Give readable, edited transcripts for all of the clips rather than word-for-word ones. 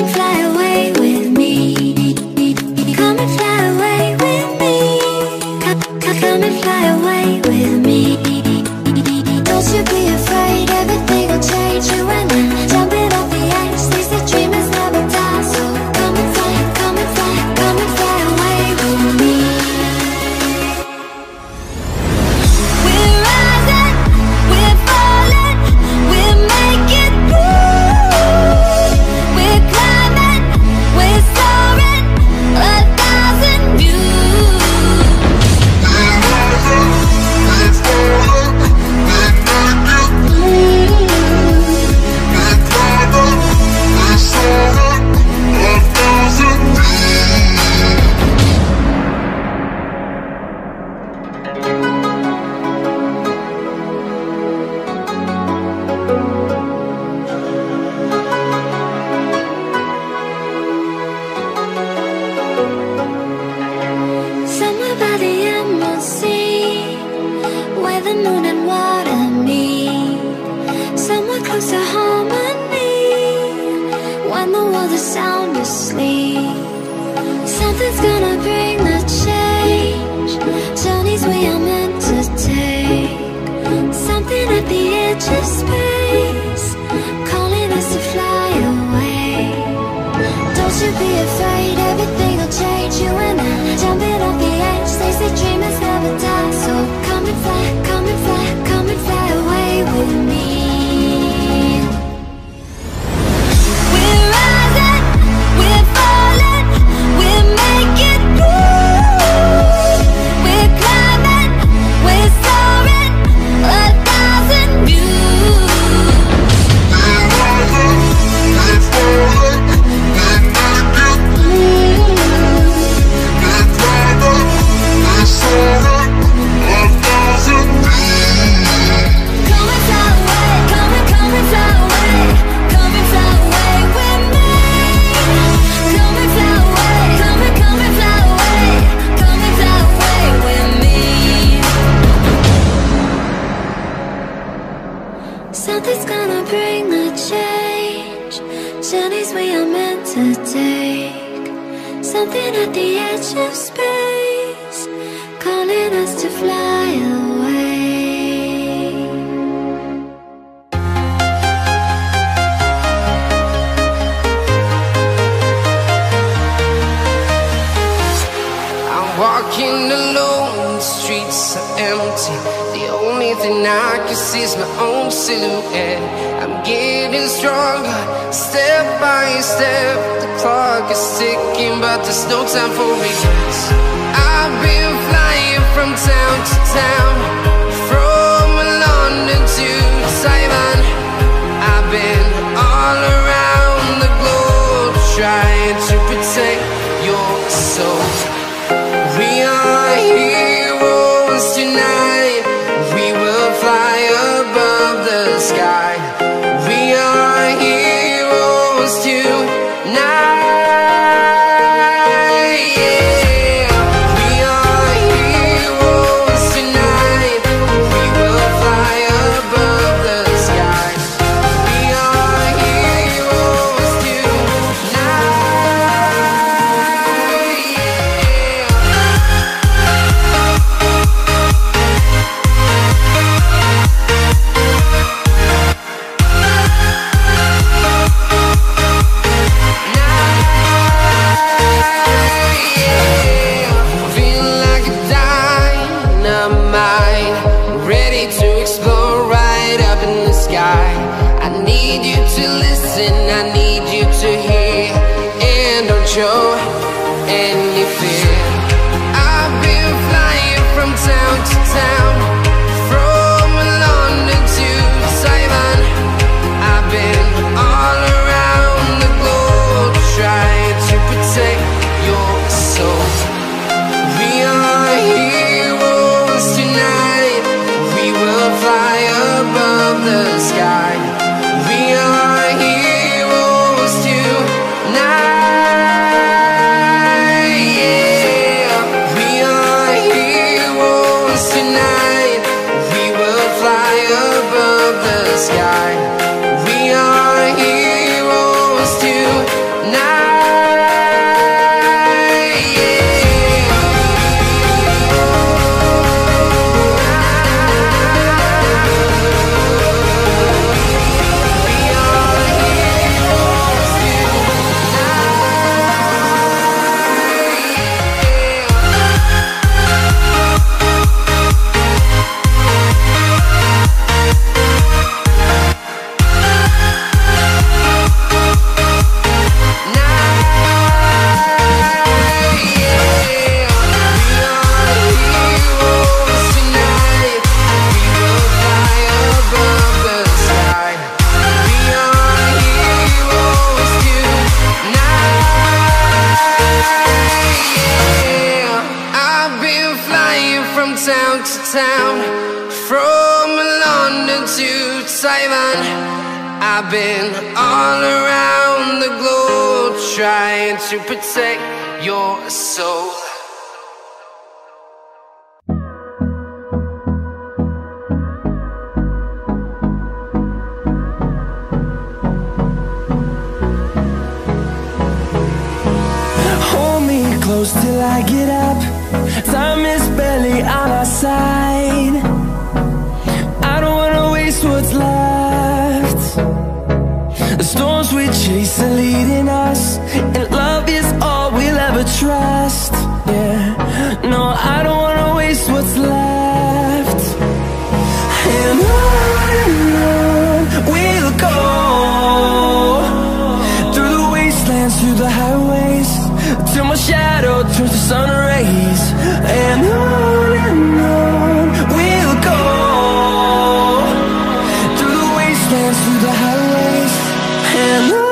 and fly away with me. Come and fly away with me. Come and fly away with me. Don't you be afraid, everything will change. You and I, jumping off the edge. They say dreamers never die, so come and fly, come and fly, come and fly away with me. We're rising, we're falling, we're making moves. We're climbing, we're soaring, 1,000 views. We're rising, we're falling, we're making moves. We're climbing, we're soaring, 1,000 Somewhere by the emerald sea, where the moon and water meet. Somewhere close to harmony, when the world is sound asleep. Something's gonna bring the change, journeys we are meant to take. Something at the edge of space, calling us to fly away. Don't you be afraid, everything will change. You and I, jumping off the edge. They say dreamers never die, so come and fly, come and fly, come and fly away with me. We're rising, we're falling, we're making moves. We're climbing, we're soaring, 1,000 views. We're rising, we're falling, we're making moves. We're climbing, we're soaring, 1,000 views. Come and fly away, come and fly away, come and fly away with me. Come and fly away, come and fly away, come and fly away with me. Something's gonna bring the change, journeys we are meant to take. Something at the edge of space, calling us to fly away. I'm walking alone, the streets are empty. The only thing I can see is my own silhouette. I'm getting stronger, step by step. The clock is ticking, but there's no time for regrets. I've been flying from town to town, from London to Taiwan. I've been all around the globe, trying to protect your soul. We are heroes tonight. We will fly above the sky. We are heroes tonight. Yeah. We are heroes tonight. We will fly above the sky. We are heroes tonight. Yeah. Feel like a dynamite, ready to explode right up in the sky. I need you to listen, I need you to hear, and don't show any fear. I've been flying from town to town, from London to Taiwan. I've been all around the globe, trying to protect your soul. We are heroes tonight. We will fly above the sky. We are heroes tonight. Yeah. Town to town, from London to Taiwan, I've been all around the globe trying to protect your soul. Hold me close till I get up. Time is barely on our side. I don't wanna waste what's left. The storms we chase are leading us, and love is all we'll ever trust. Yeah, no, I don't wanna waste what's left. And on we'll go, through the wastelands, through the highways, till my shadow turns to sun rays. And on we'll go, through the wastelands, through the highways, and on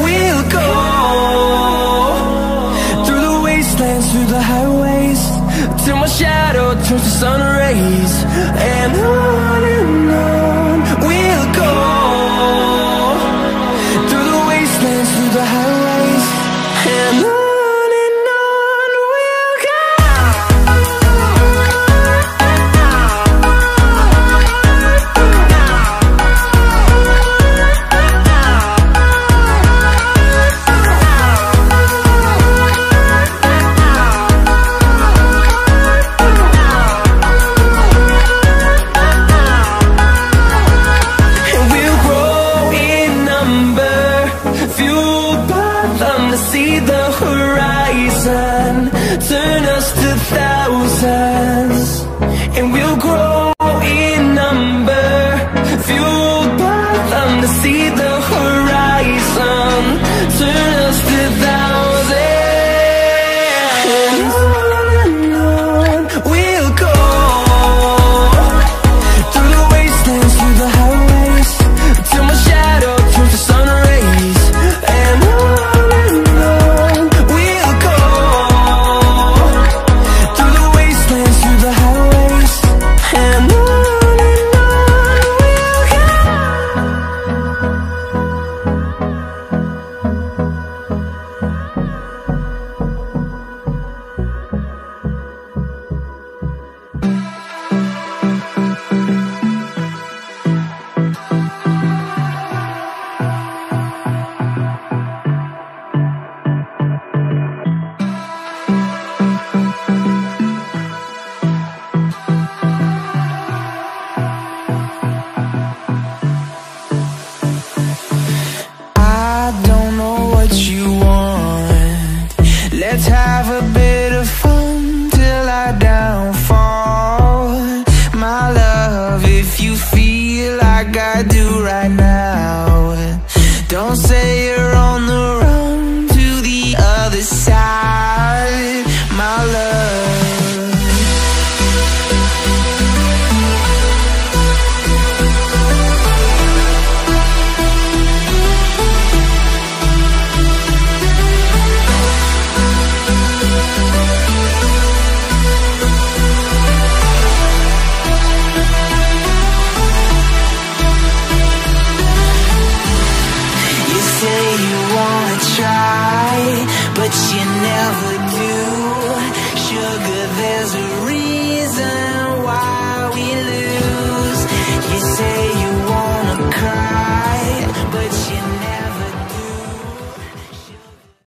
we'll go. Through the highways, till my shadow turns to sun rays. And on we'll go, through the wastelands, through the highways, and on we'll go. See the horizon turn us to thousands, and we'll grow